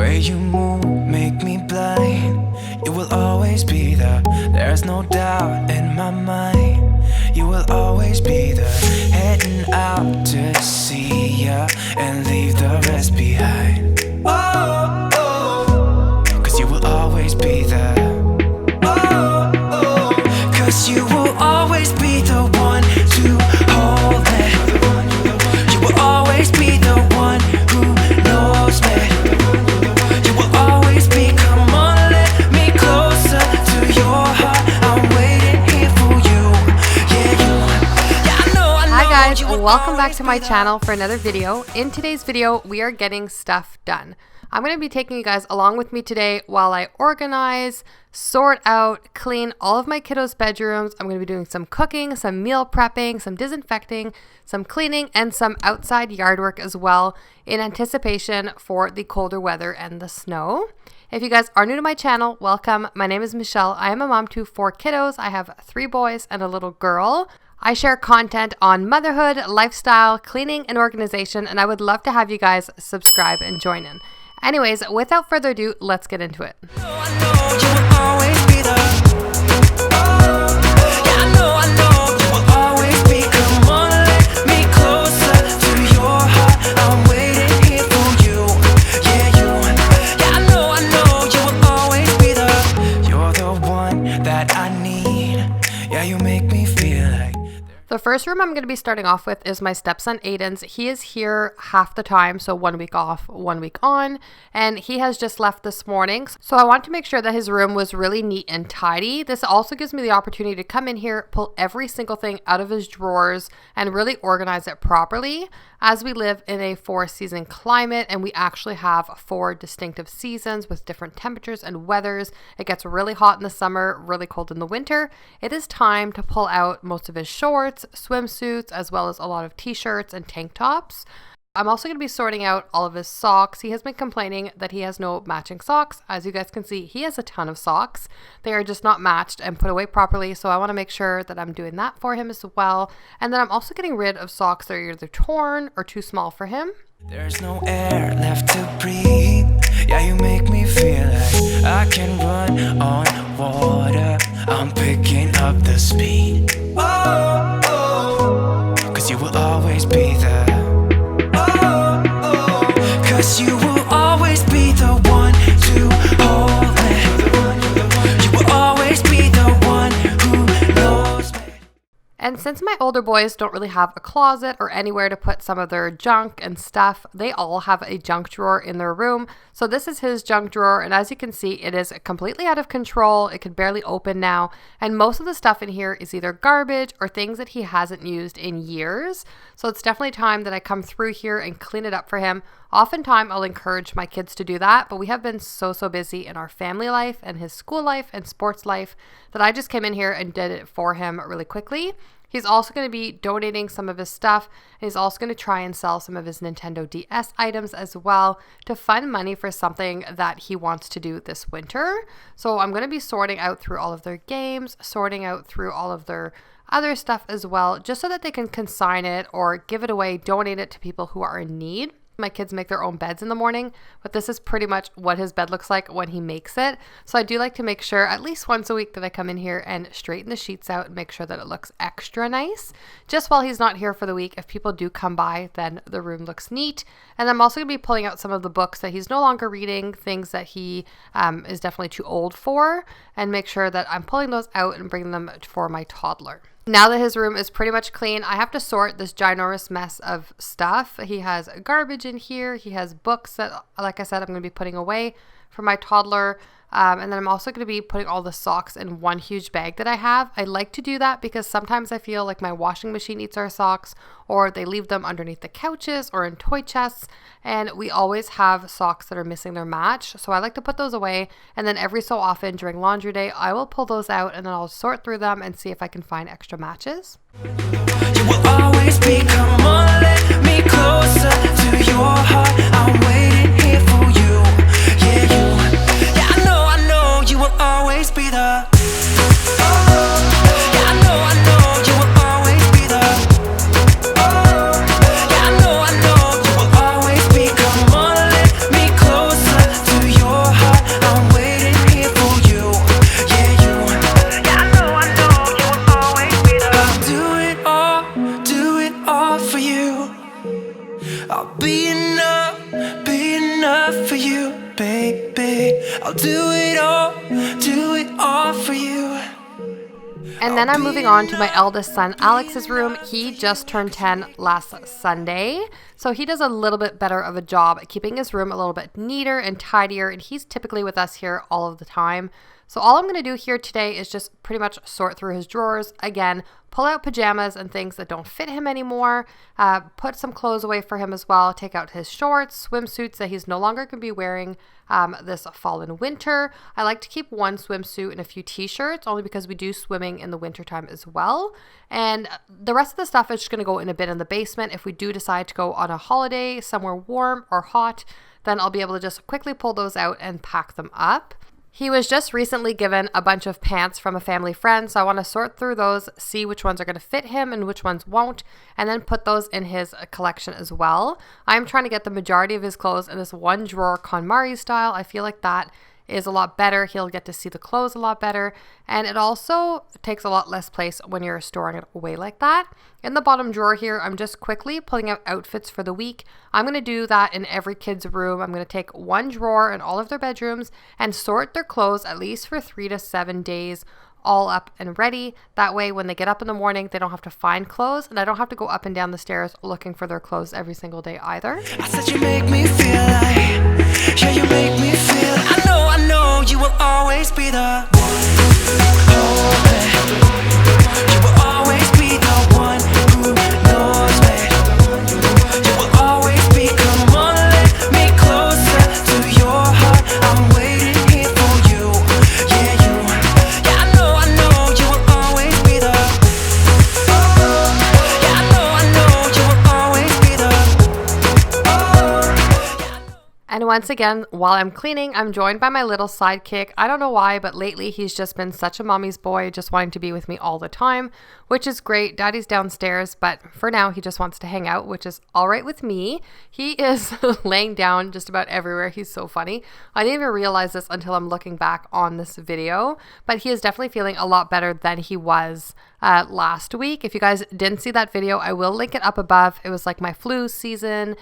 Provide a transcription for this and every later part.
way you move make me blind. You will always be there, there's no doubt in my mind. You will always be there, heading out to see ya and leave the rest behind. Oh, oh, 'cause you will always be there. Oh, oh, 'cause you will always be the one to hold me. You will always be the one who knows me. You will always be, come on, let me closer to your heart. I'm waiting here for you. Yeah, you. Yeah, I know. Hi guys, welcome back to my channel for another video. In today's video, we are getting stuff done. I'm going to be taking you guys along with me today while I organize, sort out, clean all of my kiddos' bedrooms. I'm going to be doing some cooking, some meal prepping, some disinfecting, some cleaning, and some outside yard work as well in anticipation for the colder weather and the snow. If you guys are new to my channel, welcome. My name is Michelle. I am a mom to 4 kiddos. I have 3 boys and a little girl. I share content on motherhood, lifestyle, cleaning, and organization, and I would love to have you guys subscribe and join in. Anyways, without further ado, let's get into it. The first room I'm going to be starting off with is my stepson Aiden's. He is here half the time, so 1 week off, 1 week on, and he has just left this morning. So I want to make sure that his room was really neat and tidy. This also gives me the opportunity to come in here, pull every single thing out of his drawers, and really organize it properly. As we live in a 4-season climate and we actually have 4 distinctive seasons with different temperatures and weathers, it gets really hot in the summer, really cold in the winter. It is time to pull out most of his shorts, swimsuits, as well as a lot of t-shirts and tank tops. I'm also going to be sorting out all of his socks. He has been complaining that he has no matching socks. As you guys can see, he has a ton of socks. They are just not matched and put away properly, so I want to make sure that I'm doing that for him as well. And then I'm also getting rid of socks that are either torn or too small for him. There's no air left to breathe. Yeah, you make me feel like I can run on water. I'm picking up the speed. Oh, oh, 'cause you will always be there. Oh, oh, 'cause you will always be the one to hold me. You will always be the one who knows me. And since my older boys don't really have a closet or anywhere to put some of their junk and stuff, they all have a junk drawer in their room. So this is his junk drawer, and as you can see, it is completely out of control. It could barely open now, and most of the stuff in here is either garbage or things that he hasn't used in years. So it's definitely time that I come through here and clean it up for him. Oftentimes I'll encourage my kids to do that, but we have been so busy in our family life and his school life and sports life that I just came in here and did it for him really quickly. He's also going to be donating some of his stuff, and he's also going to try and sell some of his Nintendo DS items as well to fund money for something that he wants to do this winter. So I'm going to be sorting out through all of their games, sorting out through all of their other stuff as well, just so that they can consign it or give it away, donate it to people who are in need. My kids make their own beds in the morning, but this is pretty much what his bed looks like when he makes it. So I do like to make sure at least once a week that I come in here and straighten the sheets out and make sure that it looks extra nice. Just while he's not here for the week, if people do come by, then the room looks neat. And I'm also going to be pulling out some of the books that he's no longer reading, things that he is definitely too old for, and make sure that I'm pulling those out and bringing them for my toddler. Now that his room is pretty much clean, I have to sort this ginormous mess of stuff. He has garbage in here. He has books that, like I said, I'm going to be putting away for my toddler. And then I'm also going to be putting all the socks in one huge bag that I have. I like to do that because sometimes I feel like my washing machine eats our socks, or they leave them underneath the couches or in toy chests, and we always have socks that are missing their match. So I like to put those away, and then every so often during laundry day, I will pull those out and then I'll sort through them and see if I can find extra matches. You will always be, come on, let me closer to your heart. I'm waiting here for you. Yeah, you. Yeah, I know you will always be the. Yeah, I know you will always be the. Yeah, I know you will always be. Come on, let me closer to enough for you, baby. I'll do it all for you. And then I'm moving on to my eldest son, Alex's room. He just turned 10 last Sunday, so he does a little bit better of a job at keeping his room a little bit neater and tidier, and he's typically with us here all of the time. So all I'm going to do here today is just pretty much sort through his drawers. Again, pull out pajamas and things that don't fit him anymore, put some clothes away for him as well, take out his shorts, swimsuits that he's no longer going to be wearing this fall and winter. I like to keep one swimsuit and a few t-shirts only because we do swimming in the wintertime as well. And the rest of the stuff is just going to go in a bin in the basement. If we do decide to go on a holiday somewhere warm or hot, then I'll be able to just quickly pull those out and pack them up. He was just recently given a bunch of pants from a family friend, so I want to sort through those, see which ones are going to fit him and which ones won't, and then put those in his collection as well. I'm trying to get the majority of his clothes in this one drawer KonMari style. I feel like that is a lot better. He'll get to see the clothes a lot better, and it also takes a lot less place when you're storing it away like that. In the bottom drawer here, I'm just quickly pulling out outfits for the week. I'm going to do that in every kid's room. I'm going to take one drawer in all of their bedrooms and sort their clothes at least for 3 to 7 days, all up and ready. That way when they get up in the morning, they don't have to find clothes, and I don't have to go up and down the stairs looking for their clothes every single day either. I said you make me feel like, yeah, you make me feel. I know, you will always be the one. You will always be the one who knows me. You will always be. Come on, let me closer to your heart. I'm waiting here for you. Yeah, you. Yeah, I know, you will always be the. Yeah, I know, you will always be the. And once again, while I'm cleaning, I'm joined by my little sidekick. I don't know why, but lately he's just been such a mommy's boy, just wanting to be with me all the time, which is great. Daddy's downstairs, but for now he just wants to hang out, which is all right with me. He is laying down just about everywhere. He's so funny. I didn't even realize this until I'm looking back on this video, but he is definitely feeling a lot better than he was last week. If you guys didn't see that video, I will link it up above. It was like my flu season,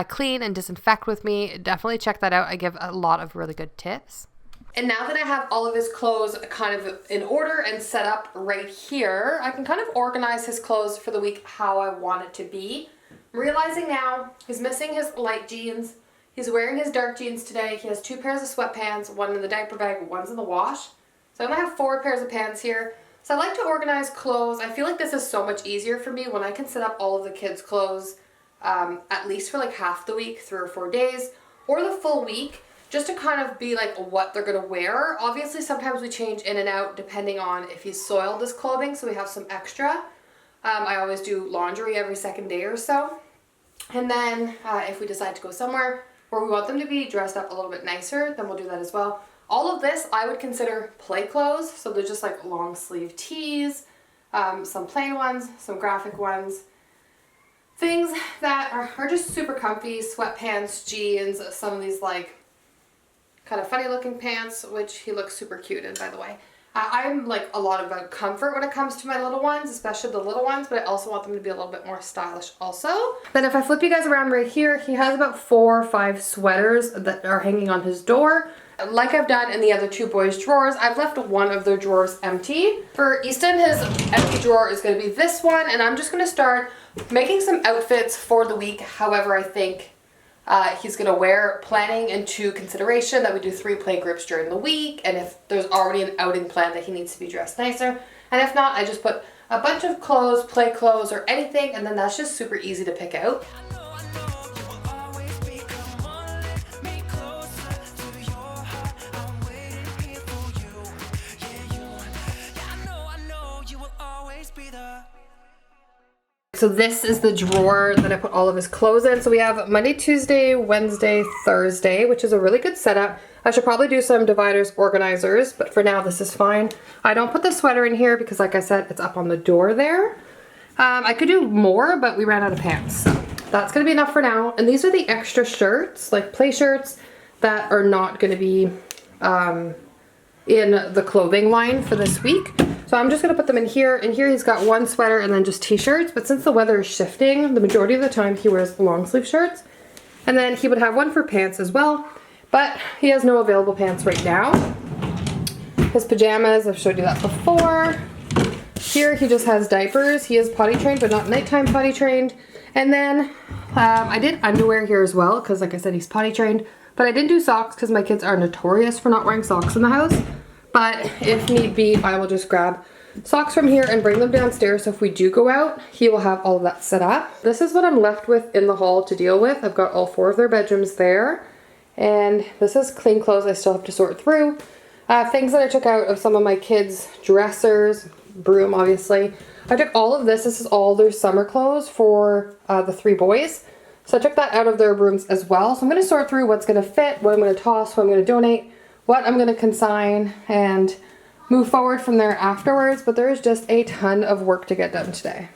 clean and disinfect with me. Definitely check that out. I give a lot of really good tips. And now that I have all of his clothes kind of in order and set up right here, I can kind of organize his clothes for the week how I want it to be. I'm realizing now he's missing his light jeans. He's wearing his dark jeans today. He has 2 pairs of sweatpants, one in the diaper bag, one's in the wash. So I'm gonna have 4 pairs of pants here. So I like to organize clothes. I feel like this is so much easier for me when I can set up all of the kids' clothes at least for like half the week, 3 or 4 days, or the full week, just to kind of be like what they're gonna wear. Obviously sometimes we change in and out depending on if he's soiled his clothing, so we have some extra. I always do laundry every second day or so. And then if we decide to go somewhere where we want them to be dressed up a little bit nicer, then we'll do that as well. All of this I would consider play clothes, so they're just like long sleeve tees, some plain ones, some graphic ones, things that are just super comfy, sweatpants, jeans, some of these like kind of funny looking pants, which he looks super cute in, by the way. I'm like a lot about comfort when it comes to my little ones, especially the little ones, but I also want them to be a little bit more stylish also. Then if I flip you guys around right here, he has about 4 or 5 sweaters that are hanging on his door. Like I've done in the other 2 boys' drawers, I've left one of their drawers empty. For Easton, his empty drawer is going to be this one, and I'm just going to start making some outfits for the week, however I think he's going to wear, planning into consideration that we do 3 play groups during the week, and if there's already an outing plan that he needs to be dressed nicer, and if not, I just put a bunch of clothes, play clothes, or anything, and then that's just super easy to pick out. So this is the drawer that I put all of his clothes in. So we have Monday, Tuesday, Wednesday, Thursday, which is a really good setup. I should probably do some dividers, organizers, but for now this is fine. I don't put the sweater in here because, like I said, it's up on the door there. I could do more, but we ran out of pants. So that's gonna be enough for now. And these are the extra shirts, like play shirts that are not gonna be in the clothing line for this week. So I'm just gonna put them in here. In here he's got 1 sweater and then just t-shirts, but since the weather is shifting, the majority of the time he wears long sleeve shirts. And then he would have one for pants as well, but he has no available pants right now. His pajamas, I've showed you that before. Here he just has diapers. He is potty trained, but not nighttime potty trained. And then I did underwear here as well, because like I said, he's potty trained. But I didn't do socks because my kids are notorious for not wearing socks in the house. But if need be, I will just grab socks from here and bring them downstairs. So if we do go out, he will have all of that set up. This is what I'm left with in the hall to deal with. I've got all 4 of their bedrooms there. And this is clean clothes I still have to sort through. Things that I took out of some of my kids' dressers, broom obviously. I took all of this. This is all their summer clothes for the 3 boys. So I took that out of their rooms as well. So I'm going to sort through what's going to fit, what I'm going to toss, what I'm going to donate, what I'm going to consign, and move forward from there afterwards. But there is just a ton of work to get done today.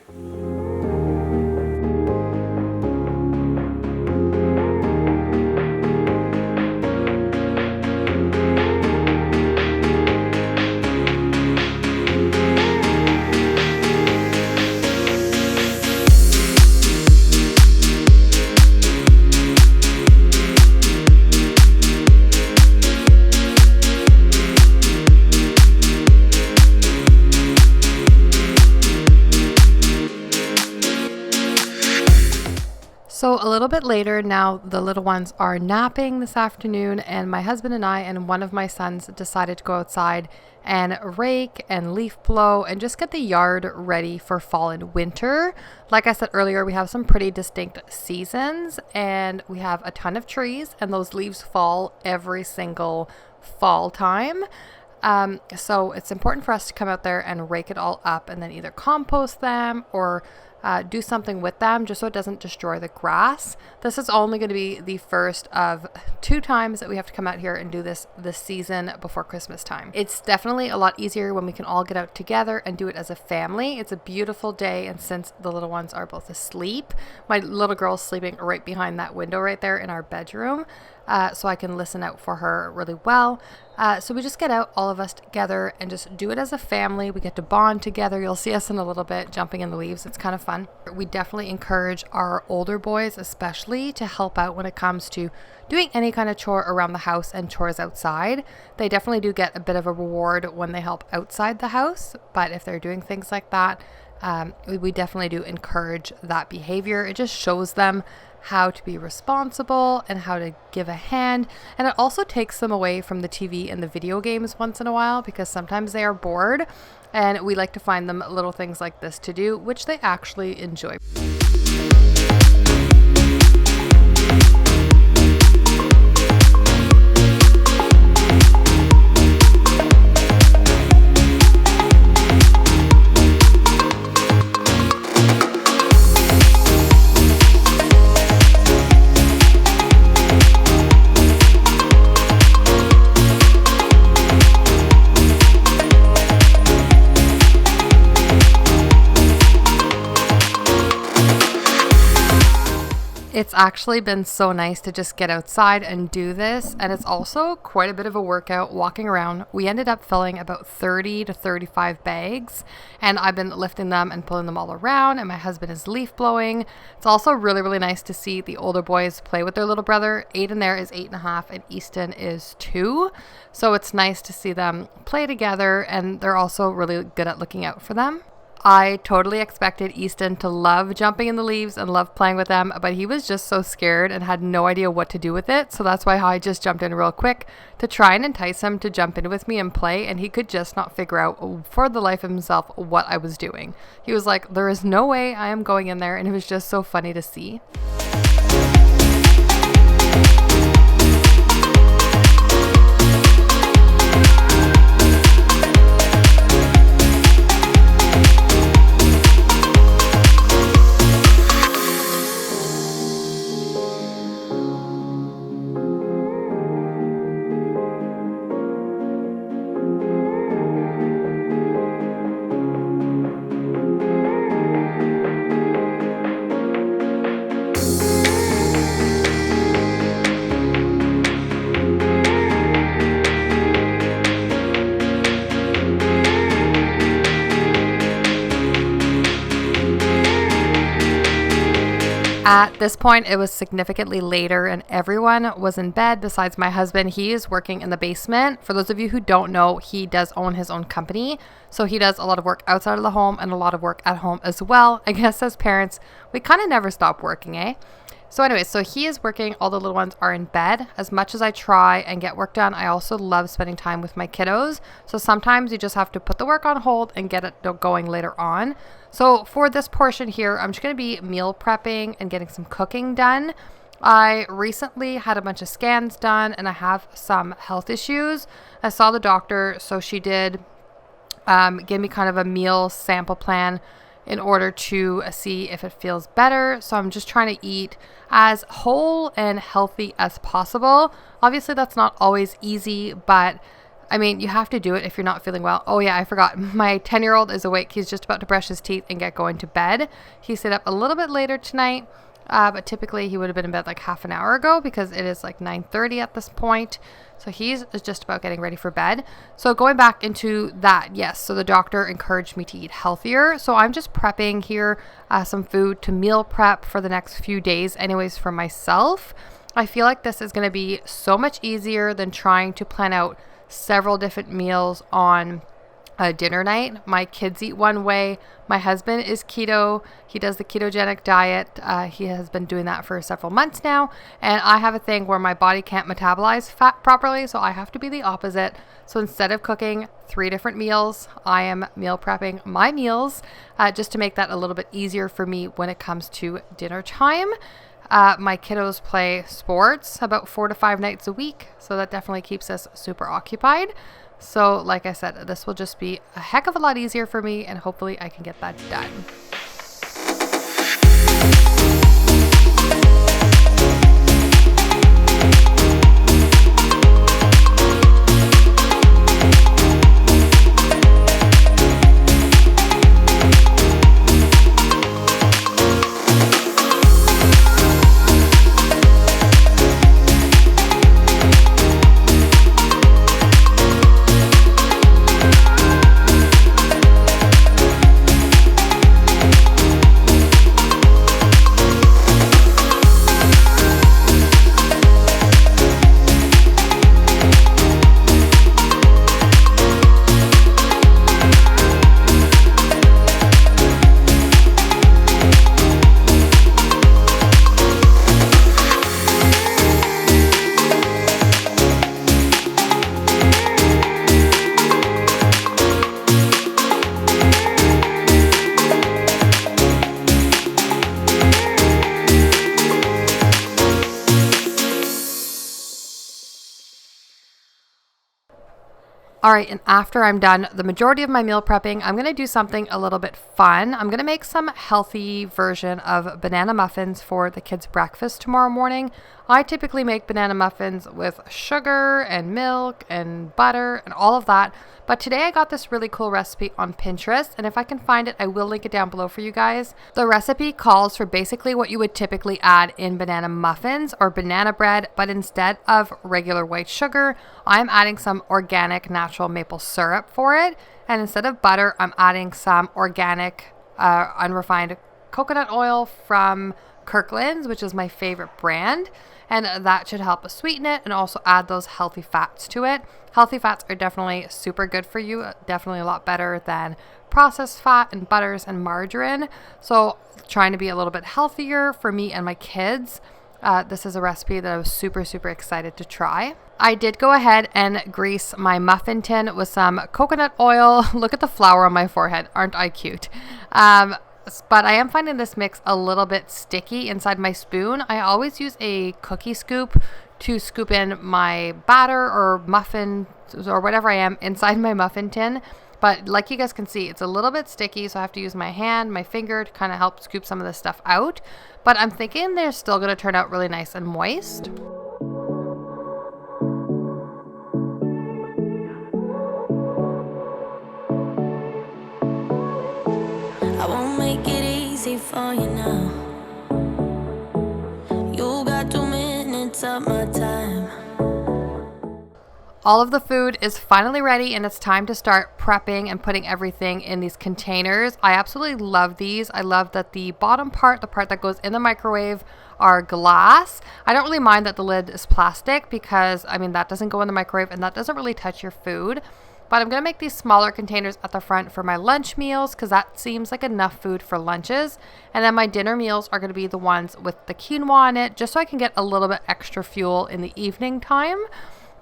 So a little bit later, now the little ones are napping this afternoon, and my husband and I and one of my sons decided to go outside and rake and leaf blow and just get the yard ready for fall and winter. Like I said earlier, we have some pretty distinct seasons, and we have a ton of trees, and those leaves fall every single fall time. So it's important for us to come out there and rake it all up and then either compost them or do something with them just so it doesn't destroy the grass. This is only going to be the first of 2 times that we have to come out here and do this season before Christmas time. It's definitely a lot easier when we can all get out together and do it as a family. It's a beautiful day, and since the little ones are both asleep, my little girl's sleeping right behind that window right there in our bedroom, so I can listen out for her really well. So we just get out, all of us together, and just do it as a family. We get to bond together. You'll see us in a little bit jumping in the leaves. It's kind of fun. We definitely encourage our older boys especially to help out when it comes to doing any kind of chore around the house and chores outside. They definitely do get a bit of a reward when they help outside the house, but if they're doing things like that, we definitely do encourage that behavior. It just shows them how to be responsible and how to give a hand, and it also takes them away from the TV and the video games once in a while, because sometimes they are bored, and we like to find them little things like this to do, which they actually enjoy. It's actually been so nice to just get outside and do this, and it's also quite a bit of a workout walking around. We ended up filling about 30 to 35 bags, and I've been lifting them and pulling them all around, and my husband is leaf blowing. It's also really, really nice to see the older boys play with their little brother. Aiden there is 8.5 and Easton is 2. So it's nice to see them play together, and they're also really good at looking out for them. I totally expected Easton to love jumping in the leaves and love playing with them, but he was just so scared and had no idea what to do with it. So that's why I just jumped in real quick to try and entice him to jump in with me and play, and he could just not figure out for the life of himself what I was doing. He was like, there is no way I am going in there, and it was just so funny to see. At this point, it was significantly later and everyone was in bed besides my husband. He is working in the basement. For those of you who don't know, he does own his own company. So he does a lot of work outside of the home and a lot of work at home as well. I guess as parents, we kind of never stop working, eh? So anyway, so he is working. All the little ones are in bed. As much as I try and get work done, I also love spending time with my kiddos. So sometimes you just have to put the work on hold and get it going later on. So for this portion here, I'm just going to be meal prepping and getting some cooking done. I recently had a bunch of scans done and I have some health issues. I saw the doctor, so she did give me kind of a meal sample plan in order to see if it feels better. So I'm just trying to eat as whole and healthy as possible. Obviously, that's not always easy, but I mean, you have to do it if you're not feeling well. Oh yeah, I forgot. My 10-year-old is awake. He's just about to brush his teeth and get going to bed. He stayed up a little bit later tonight, but typically he would have been in bed like half an hour ago because it is like 9:30 at this point. So he's just about getting ready for bed. So going back into that, yes. So the doctor encouraged me to eat healthier. So I'm just prepping here some food to meal prep for the next few days anyways for myself. I feel like this is going to be so much easier than trying to plan out several different meals on a dinner night. My kids eat one way. My husband is keto. He does the ketogenic diet. He has been doing that for several months now. And I have a thing where my body can't metabolize fat properly, so I have to be the opposite. So instead of cooking 3 different meals, I am meal prepping my meals just to make that a little bit easier for me when it comes to dinner time. My kiddos play sports about 4 to 5 nights a week, so that definitely keeps us super occupied. So like I said, this will just be a heck of a lot easier for me, and hopefully I can get that done. All right, and after I'm done the majority of my meal prepping, I'm going to do something a little bit fun. I'm going to make some healthy version of banana muffins for the kids' breakfast tomorrow morning. I typically make banana muffins with sugar and milk and butter and all of that. But today I got this really cool recipe on Pinterest, and if I can find it, I will link it down below for you guys. The recipe calls for basically what you would typically add in banana muffins or banana bread, but instead of regular white sugar, I'm adding some organic natural maple syrup for it. And instead of butter, I'm adding some organic unrefined coconut oil from Kirkland's, which is my favorite brand. And that should help sweeten it and also add those healthy fats to it. Healthy fats are definitely super good for you, definitely a lot better than processed fat and butters and margarine. So trying to be a little bit healthier for me and my kids. This is a recipe that I was super excited to try. I did go ahead and grease my muffin tin with some coconut oil. Look at the flour on my forehead. Aren't I cute? But I am finding this mix a little bit sticky inside my spoon. I always use a cookie scoop to scoop in my batter or muffin or whatever I am inside my muffin tin. But like you guys can see, it's a little bit sticky, so I have to use my hand, my finger to kind of help scoop some of this stuff out. But I'm thinking they're still going to turn out really nice and moist. I won't make it easy for you now. You got 2 minutes of my time. All of the food is finally ready and it's time to start prepping and putting everything in these containers. I absolutely love these. I love that the bottom part, the part that goes in the microwave, are glass. I don't really mind that the lid is plastic because, I mean, that doesn't go in the microwave and that doesn't really touch your food. But I'm going to make these smaller containers at the front for my lunch meals because that seems like enough food for lunches. And then my dinner meals are going to be the ones with the quinoa in it, just so I can get a little bit extra fuel in the evening time.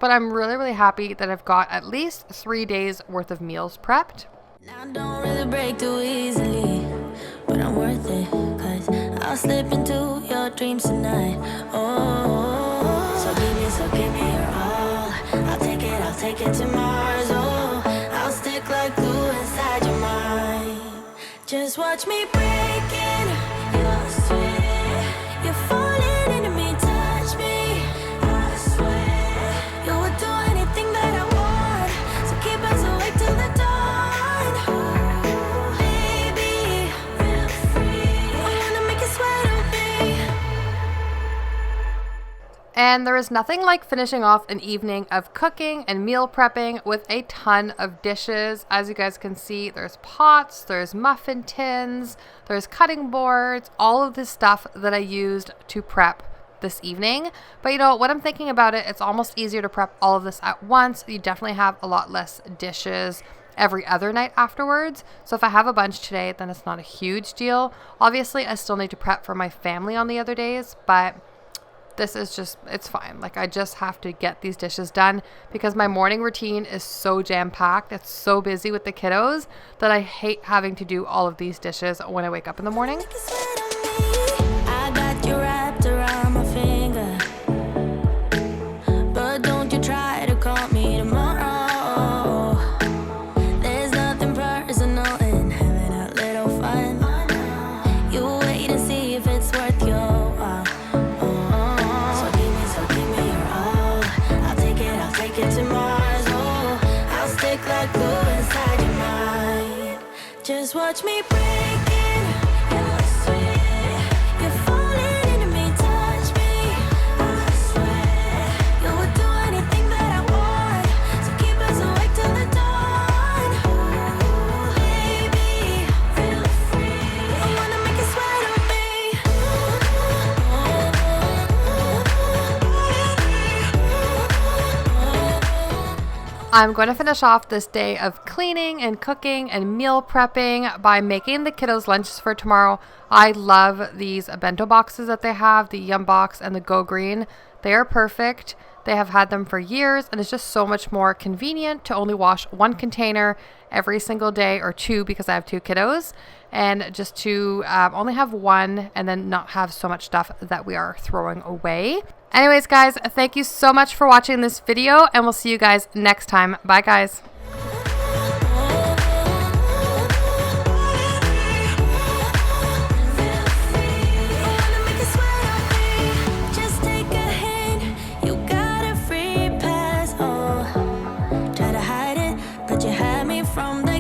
But I'm really, really happy that I've got at least 3 days worth of meals prepped. I don't really break too easily, but I'm worth it, cause I'll slip into your dreams tonight. Oh, so give me your all. I'll take it to Mars. Oh, I'll stick like glue inside your mind. Just watch me breaking your sweat. You're falling into me, touch me. I swear you would do anything that I want. So keep us awake till the dawn. Baby, feel free. I wanna make you sweat on me. And there is nothing like finishing off an evening of cooking and meal prepping with a ton of dishes. As you guys can see, there's pots, there's muffin tins, there's cutting boards, all of this stuff that I used to prep this evening. But you know, when I'm thinking about it, it's almost easier to prep all of this at once. You definitely have a lot less dishes every other night afterwards. So if I have a bunch today, then it's not a huge deal. Obviously, I still need to prep for my family on the other days, but this is just, it's fine. Like, I just have to get these dishes done because my morning routine is so jam-packed. It's so busy with the kiddos that I hate having to do all of these dishes when I wake up in the morning. Make you sweat on me. I got you wrapped around my finger, but don't you try to call me tomorrow. There's nothing personal in having a little fun. You wait and see if it's worth your while. So give me your all. I'll take it to Mars. Oh, I'll stick like glue inside your mind. Just watch me breaking your sweat. You're falling into me, touch me. I swear you would do anything that I want. So keep us awake till the dawn. Baby, feel free. I wanna make you sweat on me. I'm going to finish off this day of cleaning and cooking and meal prepping by making the kiddos lunches for tomorrow. I love these bento boxes that they have, the Yum Box and the Go Green. They are perfect. They have had them for years and it's just so much more convenient to only wash one container every single day, or two because I have 2 kiddos, and just to only have one and then not have so much stuff that we are throwing away. Anyways, guys, thank you so much for watching this video and we'll see you guys next time. Bye, guys. Just take a hint, you got a free pass. Oh, try to hide it, but you had me from the